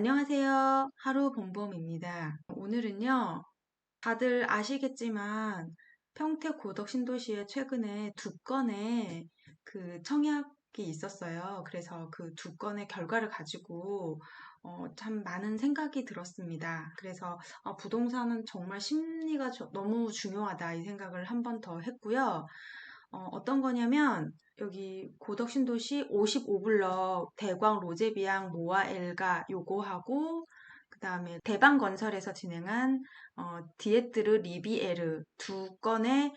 안녕하세요. 하루 봄봄입니다. 오늘은요, 다들 아시겠지만 평택 고덕 신도시에 최근에 두 건의 그 청약이 있었어요. 그래서 그 두 건의 결과를 가지고 참 많은 생각이 들었습니다. 그래서 부동산은 정말 심리가 너무 중요하다 이 생각을 한 번 더 했고요. 어떤 거냐면 여기 고덕신도시 55블럭 대광 로제비앙 모아 엘가 요거하고 그다음에 대방건설에서 진행한 디에트르 리비에르 두 건의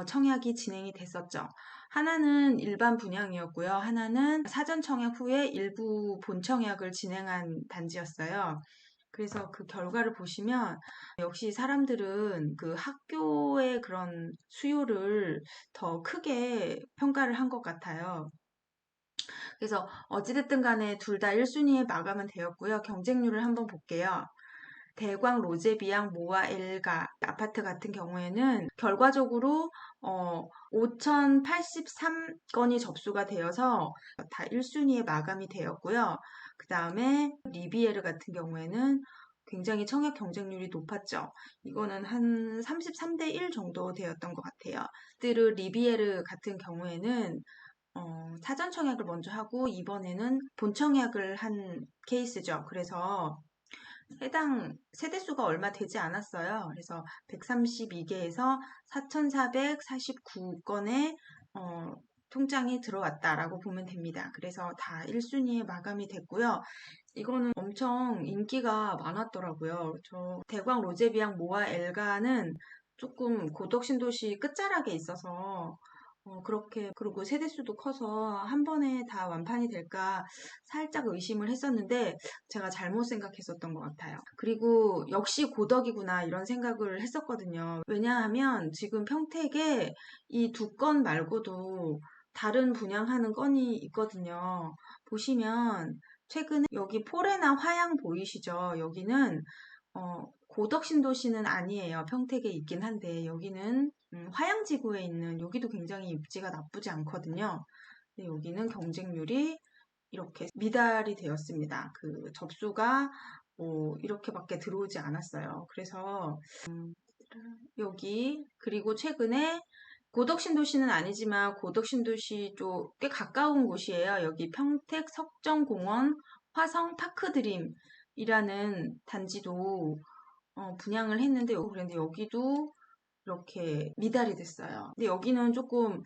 청약이 진행이 됐었죠. 하나는 일반 분양이었고요. 하나는 사전 청약 후에 일부 본청약을 진행한 단지였어요. 그래서 그 결과를 보시면 역시 사람들은 그 학교의 그런 수요를 더 크게 평가를 한 것 같아요. 그래서 어찌됐든 간에 둘 다 1순위에 마감은 되었고요. 경쟁률을 한번 볼게요. 대광 로제비앙 모아 엘가 아파트 같은 경우에는 결과적으로 5,083건이 접수가 되어서 다 1순위에 마감이 되었고요. 그 다음에 리비에르 같은 경우에는 굉장히 청약 경쟁률이 높았죠. 이거는 한 33대 1 정도 되었던 것 같아요. 뜨르 리비에르 같은 경우에는 사전 청약을 먼저 하고 이번에는 본 청약을 한 케이스죠. 그래서 해당 세대수가 얼마 되지 않았어요. 그래서 132개에서 4,449건의 통장이 들어왔다라고 보면 됩니다. 그래서 다 1순위에 마감이 됐고요. 이거는 엄청 인기가 많았더라고요. 저 대광 로제비앙 모아 엘가는 조금 고덕신도시 끝자락에 있어서 그렇게 그리고 세대수도 커서 한 번에 다 완판이 될까 살짝 의심을 했었는데 제가 잘못 생각했었던 것 같아요. 그리고 역시 고덕이구나 이런 생각을 했었거든요. 왜냐하면 지금 평택에 이 두 건 말고도 다른 분양하는 건이 있거든요. 보시면 최근에 여기 포레나 화양 보이시죠? 여기는 고덕 신도시는 아니에요. 평택에 있긴 한데 여기는 화양지구에 있는 여기도 굉장히 입지가 나쁘지 않거든요. 근데 여기는 경쟁률이 이렇게 미달이 되었습니다. 그 접수가 뭐 이렇게밖에 들어오지 않았어요. 그래서 여기 그리고 최근에 고덕신도시는 아니지만 고덕신도시 쪽 꽤 가까운 곳이에요. 여기 평택 석정공원 화성 파크드림이라는 단지도 분양을 했는데 그런데 여기도 이렇게 미달이 됐어요. 근데 여기는 조금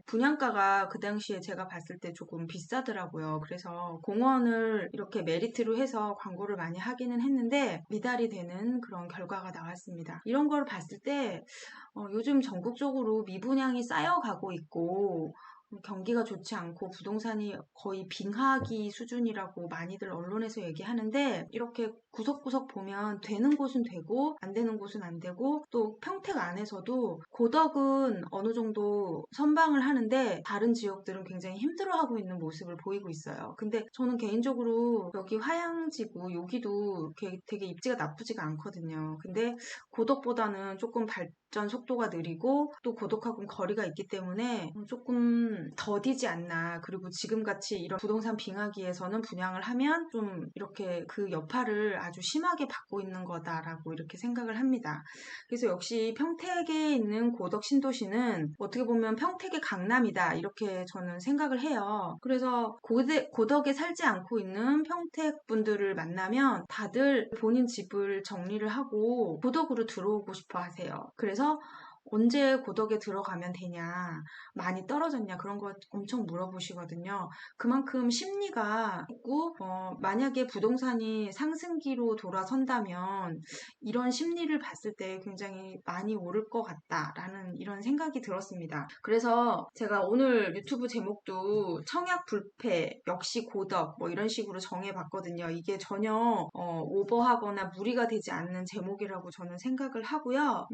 분양가가 그 당시에 제가 봤을 때 조금 비싸더라고요. 그래서 공원을 이렇게 메리트로 해서 광고를 많이 하기는 했는데 미달이 되는 그런 결과가 나왔습니다. 이런 걸 봤을 때 요즘 전국적으로 미분양이 쌓여가고 있고 경기가 좋지 않고 부동산이 거의 빙하기 수준이라고 많이들 언론에서 얘기하는데 이렇게 구석구석 보면 되는 곳은 되고 안 되는 곳은 안 되고 또 평택 안에서도 고덕은 어느 정도 선방을 하는데 다른 지역들은 굉장히 힘들어하고 있는 모습을 보이고 있어요. 근데 저는 개인적으로 여기 화양지구 여기도 되게 입지가 나쁘지가 않거든요. 근데 고덕보다는 조금 발전 속도가 느리고 또 고덕하고는 거리가 있기 때문에 조금 더디지 않나. 그리고 지금같이 이런 부동산 빙하기에서는 분양을 하면 좀 이렇게 그 여파를 아주 심하게 받고 있는 거다라고 이렇게 생각을 합니다. 그래서 역시 평택에 있는 고덕 신도시는 어떻게 보면 평택의 강남이다 이렇게 저는 생각을 해요. 그래서 고덕에 살지 않고 있는 평택 분들을 만나면 다들 본인 집을 정리를 하고 고덕으로 들어오고 싶어 하세요. 그래서 언제 고덕에 들어가면 되냐, 많이 떨어졌냐, 그런 거 엄청 물어보시거든요. 그만큼 심리가 있고, 만약에 부동산이 상승기로 돌아선다면, 이런 심리를 봤을 때 굉장히 많이 오를 것 같다라는 이런 생각이 들었습니다. 그래서 제가 오늘 유튜브 제목도 청약 불패, 역시 고덕, 뭐 이런 식으로 정해봤거든요. 이게 전혀, 오버하거나 무리가 되지 않는 제목이라고 저는 생각을 하고요.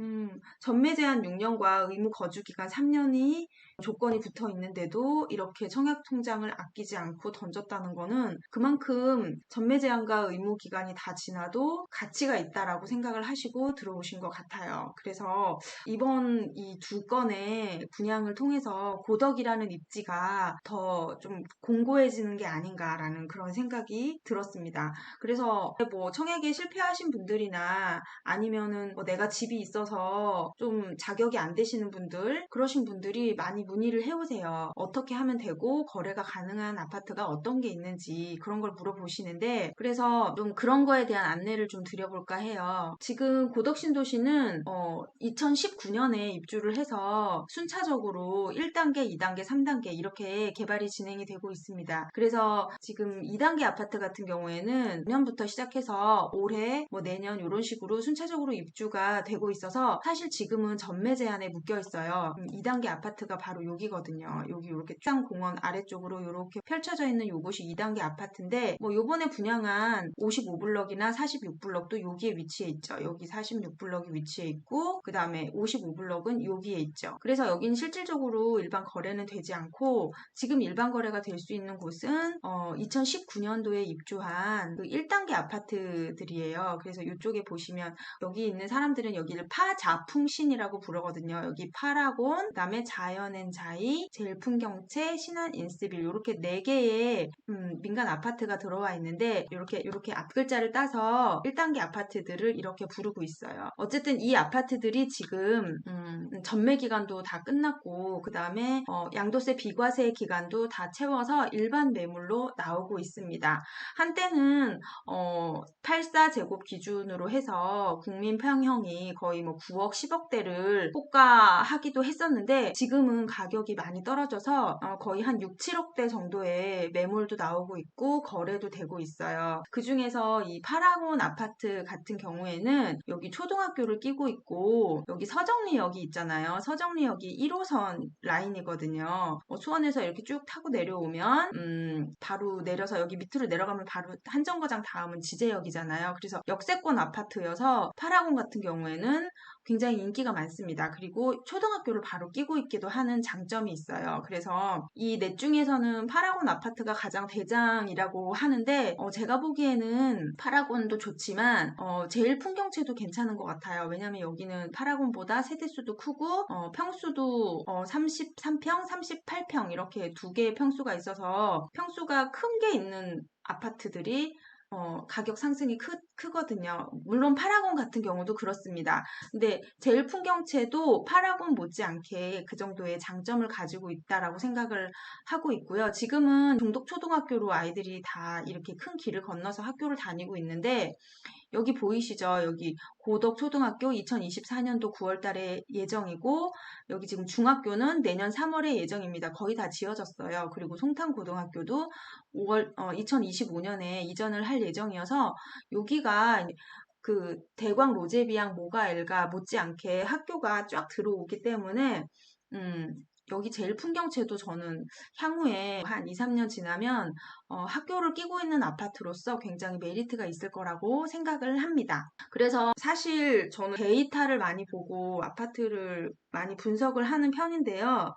전매 제한 기간 6년과 의무 거주 기간 3년이 조건이 붙어 있는데도 이렇게 청약 통장을 아끼지 않고 던졌다는 거는 그만큼 전매 제한과 의무 기간이 다 지나도 가치가 있다라고 생각을 하시고 들어오신 것 같아요. 그래서 이번 이 두 건의 분양을 통해서 고덕이라는 입지가 더 좀 공고해지는 게 아닌가라는 그런 생각이 들었습니다. 그래서 뭐 청약에 실패하신 분들이나 아니면은 뭐 내가 집이 있어서 좀 자격이 안 되시는 분들, 그러신 분들이 많이 문의를 해오세요. 어떻게 하면 되고 거래가 가능한 아파트가 어떤 게 있는지 그런 걸 물어보시는데, 그래서 좀 그런 거에 대한 안내를 좀 드려볼까 해요. 지금 고덕신도시는 2019년에 입주를 해서 순차적으로 1단계, 2단계, 3단계 이렇게 개발이 진행이 되고 있습니다. 그래서 지금 2단계 아파트 같은 경우에는 내년부터 시작해서 올해, 뭐 내년 이런 식으로 순차적으로 입주가 되고 있어서 사실 지금은 전매 제한에 묶여 있어요. 2단계 아파트가 바로 여기거든요. 여기 이렇게 공원 아래쪽으로 이렇게 펼쳐져 있는 요것이 2단계 아파트인데, 뭐 요번에 분양한 55블럭이나 46블럭도 여기에 위치해 있죠. 여기 46블럭이 위치해 있고, 그 다음에 55블럭은 여기에 있죠. 그래서 여기는 실질적으로 일반 거래는 되지 않고, 지금 일반 거래가 될 수 있는 곳은 2019년도에 입주한 그 1단계 아파트들이에요. 그래서 이쪽에 보시면 여기 있는 사람들은 여기를 파자풍신이라고 부르거든요. 여기 파라곤, 그 다음에 자연앤자이, 제일풍경채, 신한인스빌 이렇게 4개의 민간 아파트가 들어와 있는데, 이렇게 앞글자를 따서 1단계 아파트들을 이렇게 부르고 있어요. 어쨌든 이 아파트들이 지금 전매 기간도 다 끝났고, 그 다음에 양도세 비과세 기간도 다 채워서 일반 매물로 나오고 있습니다. 한때는 84제곱 기준으로 해서 국민 평형이 거의 뭐 9억, 10억대를 호가하기도 했었는데, 지금은 가격이 많이 떨어져서 거의 한 6, 7억대 정도의 매물도 나오고 있고 거래도 되고 있어요. 그 중에서 이 파라곤 아파트 같은 경우에는 여기 초등학교를 끼고 있고, 여기 서정리역이 있잖아요. 서정리역이 1호선 라인이거든요. 수원에서 이렇게 쭉 타고 내려오면 바로 내려서 여기 밑으로 내려가면 바로 한정거장 다음은 지제역이잖아요. 그래서 역세권 아파트여서 파라곤 같은 경우에는 굉장히 인기가 많습니다. 그리고 초등학교를 바로 끼고 있기도 하는 장점이 있어요. 그래서 이 넷 중에서는 파라곤 아파트가 가장 대장이라고 하는데, 제가 보기에는 파라곤도 좋지만 제일 풍경채도 괜찮은 것 같아요. 왜냐면 여기는 파라곤보다 세대수도 크고 평수도 33평, 38평 이렇게 2개의 평수가 있어서 평수가 큰 게 있는 아파트들이 가격 상승이 크거든요. 물론 파라곤 같은 경우도 그렇습니다. 근데 제일 풍경채도 파라곤 못지않게 그 정도의 장점을 가지고 있다라고 생각을 하고 있고요. 지금은 동덕초등학교로 아이들이 다 이렇게 큰 길을 건너서 학교를 다니고 있는데, 여기 보이시죠? 여기 고덕초등학교 2024년도 9월 달에 예정이고, 여기 지금 중학교는 내년 3월에 예정입니다. 거의 다 지어졌어요. 그리고 송탄고등학교도 2025년에 이전을 할 예정이어서, 여기가 그 대광 로제비앙 모가 엘가 못지않게 학교가 쫙 들어오기 때문에 여기 제일 풍경채도 저는 향후에 한 2, 3년 지나면 학교를 끼고 있는 아파트로서 굉장히 메리트가 있을 거라고 생각을 합니다. 그래서 사실 저는 데이터를 많이 보고 아파트를 많이 분석을 하는 편인데요.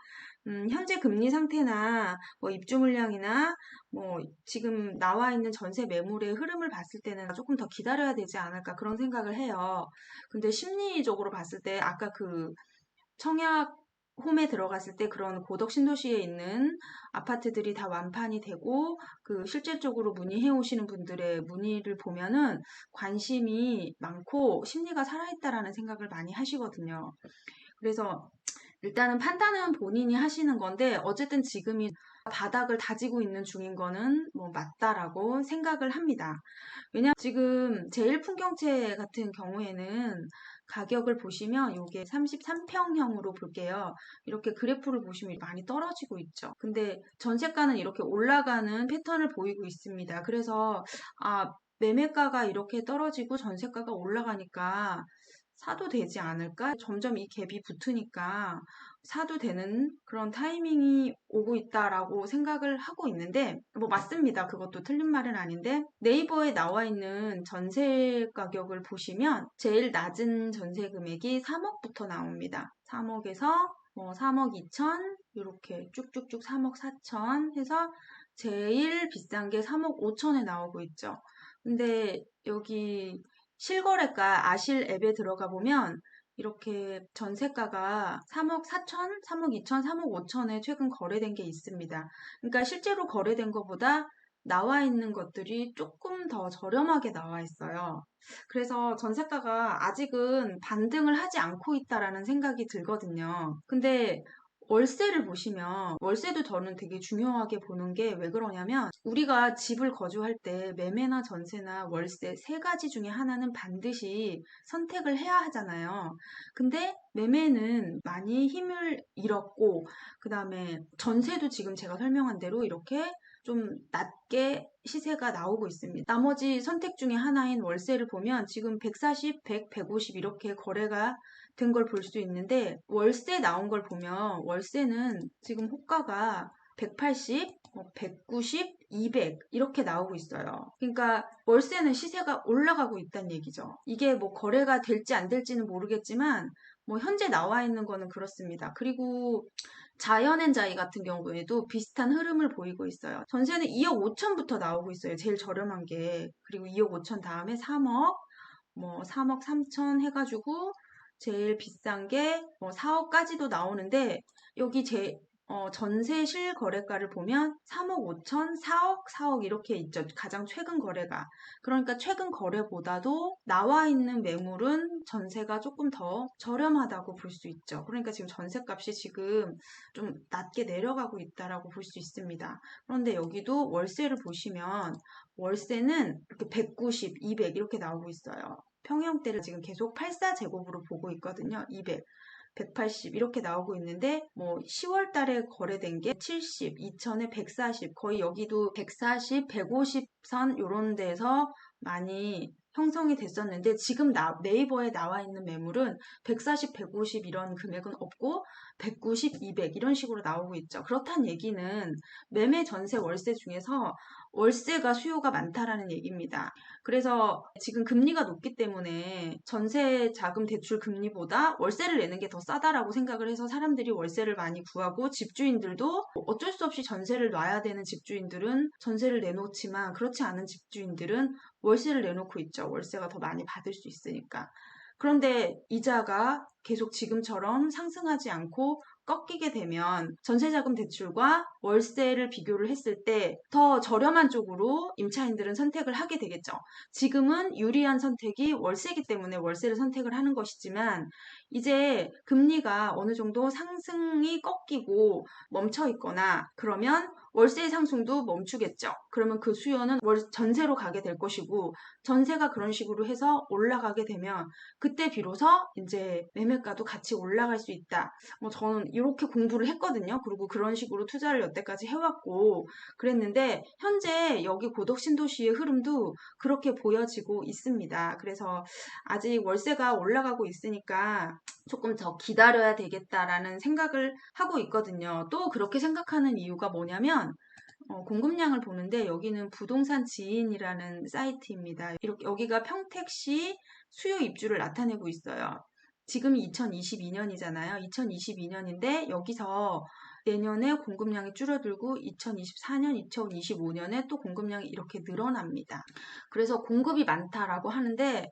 현재 금리 상태나 뭐 입주 물량이나 뭐 지금 나와 있는 전세 매물의 흐름을 봤을 때는 조금 더 기다려야 되지 않을까 그런 생각을 해요. 근데 심리적으로 봤을 때 아까 그 청약 홈에 들어갔을 때 그런 고덕 신도시에 있는 아파트들이 다 완판이 되고, 그 실질적으로 문의해 오시는 분들의 문의를 보면은 관심이 많고 심리가 살아있다라는 생각을 많이 하시거든요. 그래서 일단은 판단은 본인이 하시는 건데, 어쨌든 지금이 바닥을 다지고 있는 중인 거는 뭐 맞다라고 생각을 합니다. 왜냐면 지금 제일풍경채 같은 경우에는 가격을 보시면 이게 33평형으로 볼게요. 이렇게 그래프를 보시면 많이 떨어지고 있죠. 근데 전세가는 이렇게 올라가는 패턴을 보이고 있습니다. 그래서 매매가가 이렇게 떨어지고 전세가가 올라가니까 사도 되지 않을까? 점점 이 갭이 붙으니까 사도 되는 그런 타이밍이 오고 있다라고 생각을 하고 있는데, 뭐 맞습니다. 그것도 틀린 말은 아닌데, 네이버에 나와 있는 전세 가격을 보시면 제일 낮은 전세 금액이 3억부터 나옵니다. 3억에서 3억 2천 이렇게 쭉쭉쭉 3억 4천 해서 제일 비싼 게 3억 5천에 나오고 있죠. 근데 여기 실거래가 아실 앱에 들어가 보면 이렇게 전세가가 3억 4천, 3억 2천, 3억 5천에 최근 거래된 게 있습니다. 그러니까 실제로 거래된 것보다 나와 있는 것들이 조금 더 저렴하게 나와 있어요. 그래서 전세가가 아직은 반등을 하지 않고 있다라는 생각이 들거든요. 근데 월세를 보시면 월세도 저는 되게 중요하게 보는 게 왜 그러냐면 우리가 집을 거주할 때 매매나 전세나 월세 세 가지 중에 하나는 반드시 선택을 해야 하잖아요. 근데 매매는 많이 힘을 잃었고 그다음에 전세도 지금 제가 설명한 대로 이렇게 좀 낮게 시세가 나오고 있습니다. 나머지 선택 중에 하나인 월세를 보면 지금 140, 100, 150 이렇게 거래가 된 걸 볼 수 있는데 월세 나온 걸 보면 월세는 지금 호가가 180, 190, 200 이렇게 나오고 있어요. 그러니까 월세는 시세가 올라가고 있다는 얘기죠. 이게 뭐 거래가 될지 안 될지는 모르겠지만 뭐 현재 나와 있는 거는 그렇습니다. 그리고 자이언앤자이 같은 경우에도 비슷한 흐름을 보이고 있어요. 전세는 2억 5천부터 나오고 있어요. 제일 저렴한 게. 그리고 2억 5천 다음에 3억, 3억 3천 해가지고 제일 비싼 게 4억까지도 나오는데 여기 전세 실거래가를 보면 3억 5천, 4억, 4억 이렇게 있죠. 가장 최근 거래가. 그러니까 최근 거래보다도 나와 있는 매물은 전세가 조금 더 저렴하다고 볼 수 있죠. 그러니까 지금 전세값이 지금 좀 낮게 내려가고 있다라고 볼 수 있습니다. 그런데 여기도 월세를 보시면 월세는 이렇게 190, 200 이렇게 나오고 있어요. 평형대를 지금 계속 84제곱으로 보고 있거든요. 200, 180 이렇게 나오고 있는데 10월 달에 거래된 게 70, 2000에 140 거의 여기도 140, 150선 이런 데서 많이 형성이 됐었는데 지금 네이버에 나와 있는 매물은 140, 150 이런 금액은 없고 190, 200 이런 식으로 나오고 있죠. 그렇다는 얘기는 매매 전세 월세 중에서 월세가 수요가 많다라는 얘기입니다. 그래서 지금 금리가 높기 때문에 전세 자금 대출 금리보다 월세를 내는 게 더 싸다라고 생각을 해서 사람들이 월세를 많이 구하고 집주인들도 어쩔 수 없이 전세를 놔야 되는 집주인들은 전세를 내놓지만 그렇지 않은 집주인들은 월세를 내놓고 있죠. 월세가 더 많이 받을 수 있으니까. 그런데 이자가 계속 지금처럼 상승하지 않고 꺾이게 되면 전세자금 대출과 월세를 비교를 했을 때 더 저렴한 쪽으로 임차인들은 선택을 하게 되겠죠. 지금은 유리한 선택이 월세이기 때문에 월세를 선택을 하는 것이지만 이제 금리가 어느 정도 상승이 꺾이고 멈춰 있거나 그러면 월세의 상승도 멈추겠죠. 그러면 그 수요는 전세로 가게 될 것이고 전세가 그런 식으로 해서 올라가게 되면 그때 비로소 이제 매매가도 같이 올라갈 수 있다. 저는 이렇게 공부를 했거든요. 그리고 그런 식으로 투자를 여태까지 해왔고 그랬는데 현재 여기 고덕 신도시의 흐름도 그렇게 보여지고 있습니다. 그래서 아직 월세가 올라가고 있으니까 조금 더 기다려야 되겠다라는 생각을 하고 있거든요. 또 그렇게 생각하는 이유가 뭐냐면 공급량을 보는데 여기는 부동산 지인이라는 사이트입니다. 이렇게 여기가 평택시 수요 입주를 나타내고 있어요. 지금이 2022년이잖아요. 2022년인데 여기서 내년에 공급량이 줄어들고 2024년, 2025년에 또 공급량이 이렇게 늘어납니다. 그래서 공급이 많다라고 하는데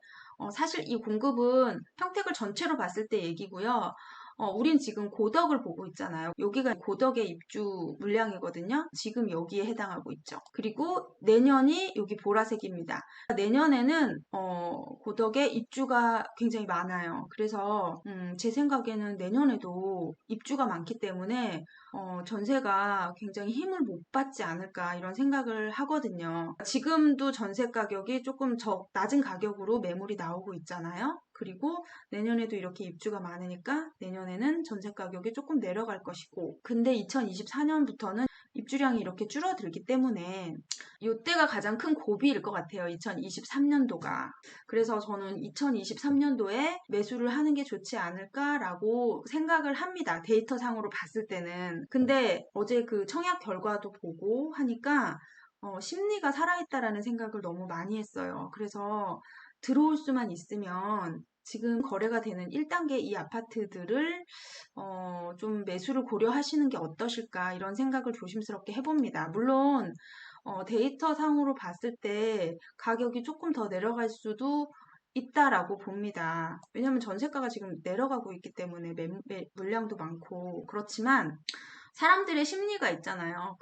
사실 이 공급은 평택을 전체로 봤을 때 얘기고요. 우린 지금 고덕을 보고 있잖아요. 여기가 고덕의 입주 물량이거든요. 지금 여기에 해당하고 있죠. 그리고 내년이 여기 보라색입니다. 내년에는 고덕의 입주가 굉장히 많아요. 그래서 제 생각에는 내년에도 입주가 많기 때문에 전세가 굉장히 힘을 못 받지 않을까 이런 생각을 하거든요. 지금도 전세 가격이 조금 낮은 가격으로 매물이 나오고 있잖아요. 그리고 내년에도 이렇게 입주가 많으니까 내년에는 전세 가격이 조금 내려갈 것이고 근데 2024년부터는 입주량이 이렇게 줄어들기 때문에 이때가 가장 큰 고비일 것 같아요. 2023년도가. 그래서 저는 2023년도에 매수를 하는 게 좋지 않을까라고 생각을 합니다. 데이터상으로 봤을 때는. 근데 어제 그 청약 결과도 보고 하니까 심리가 살아있다라는 생각을 너무 많이 했어요. 그래서 들어올 수만 있으면 지금 거래가 되는 1단계 이 아파트들을 좀 매수를 고려하시는 게 어떠실까 이런 생각을 조심스럽게 해봅니다. 물론 데이터 상으로 봤을 때 가격이 조금 더 내려갈 수도 있다라고 봅니다. 왜냐하면 전세가가 지금 내려가고 있기 때문에 물량도 많고 그렇지만 사람들의 심리가 있잖아요.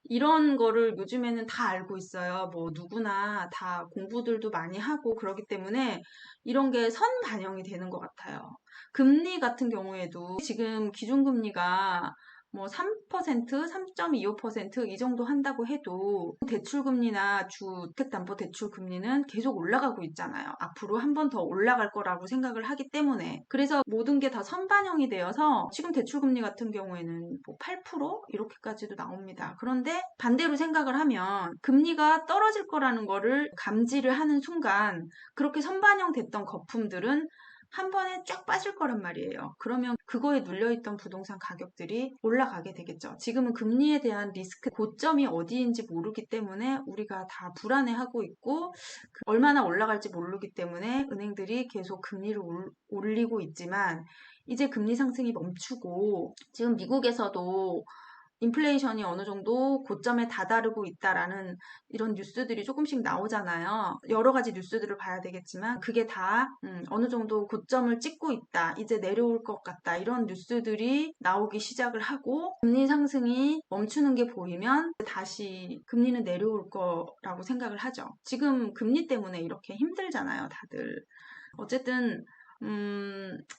이런 거를 요즘에는 다 알고 있어요. 뭐 누구나 다 공부들도 많이 하고 그러기 때문에 이런 게 선반영이 되는 것 같아요. 금리 같은 경우에도 지금 기준금리가 뭐 3%, 3.25% 이 정도 한다고 해도 대출금리나 주택담보대출금리는 계속 올라가고 있잖아요. 앞으로 한 번 더 올라갈 거라고 생각을 하기 때문에 그래서 모든 게 다 선반영이 되어서 지금 대출금리 같은 경우에는 뭐 8% 이렇게까지도 나옵니다. 그런데 반대로 생각을 하면 금리가 떨어질 거라는 거를 감지를 하는 순간 그렇게 선반영됐던 거품들은 한 번에 쫙 빠질 거란 말이에요. 그러면 그거에 눌려있던 부동산 가격들이 올라가게 되겠죠. 지금은 금리에 대한 리스크 고점이 어디인지 모르기 때문에 우리가 다 불안해하고 있고 얼마나 올라갈지 모르기 때문에 은행들이 계속 금리를 올리고 있지만 이제 금리 상승이 멈추고 지금 미국에서도 인플레이션이 어느 정도 고점에 다다르고 있다라는 이런 뉴스들이 조금씩 나오잖아요. 여러 가지 뉴스들을 봐야 되겠지만 그게 다 어느 정도 고점을 찍고 있다. 이제 내려올 것 같다. 이런 뉴스들이 나오기 시작을 하고 금리 상승이 멈추는 게 보이면 다시 금리는 내려올 거라고 생각을 하죠. 지금 금리 때문에 이렇게 힘들잖아요, 다들. 어쨌든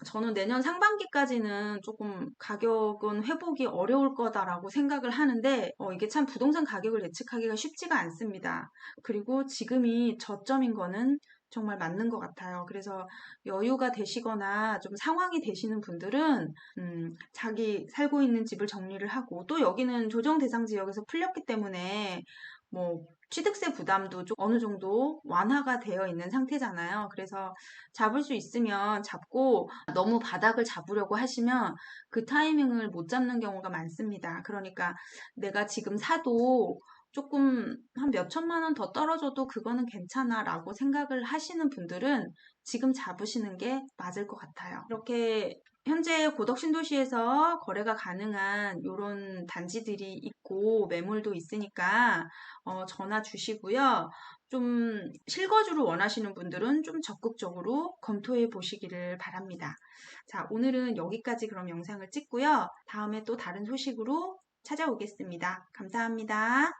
저는 내년 상반기까지는 조금 가격은 회복이 어려울 거다라고 생각을 하는데, 이게 참 부동산 가격을 예측하기가 쉽지가 않습니다. 그리고 지금이 저점인 거는 정말 맞는 것 같아요. 그래서 여유가 되시거나 좀 상황이 되시는 분들은, 자기 살고 있는 집을 정리를 하고, 또 여기는 조정 대상 지역에서 풀렸기 때문에, 뭐, 취득세 부담도 좀 어느 정도 완화가 되어 있는 상태잖아요. 그래서 잡을 수 있으면 잡고 너무 바닥을 잡으려고 하시면 그 타이밍을 못 잡는 경우가 많습니다. 그러니까 내가 지금 사도 조금 한 몇 천만 원 더 떨어져도 그거는 괜찮아 라고 생각을 하시는 분들은 지금 잡으시는 게 맞을 것 같아요. 이렇게 현재 고덕신도시에서 거래가 가능한 이런 단지들이 있고 매물도 있으니까 전화 주시고요. 좀 실거주를 원하시는 분들은 좀 적극적으로 검토해 보시기를 바랍니다. 자, 오늘은 여기까지 그럼 영상을 찍고요. 다음에 또 다른 소식으로 찾아오겠습니다. 감사합니다.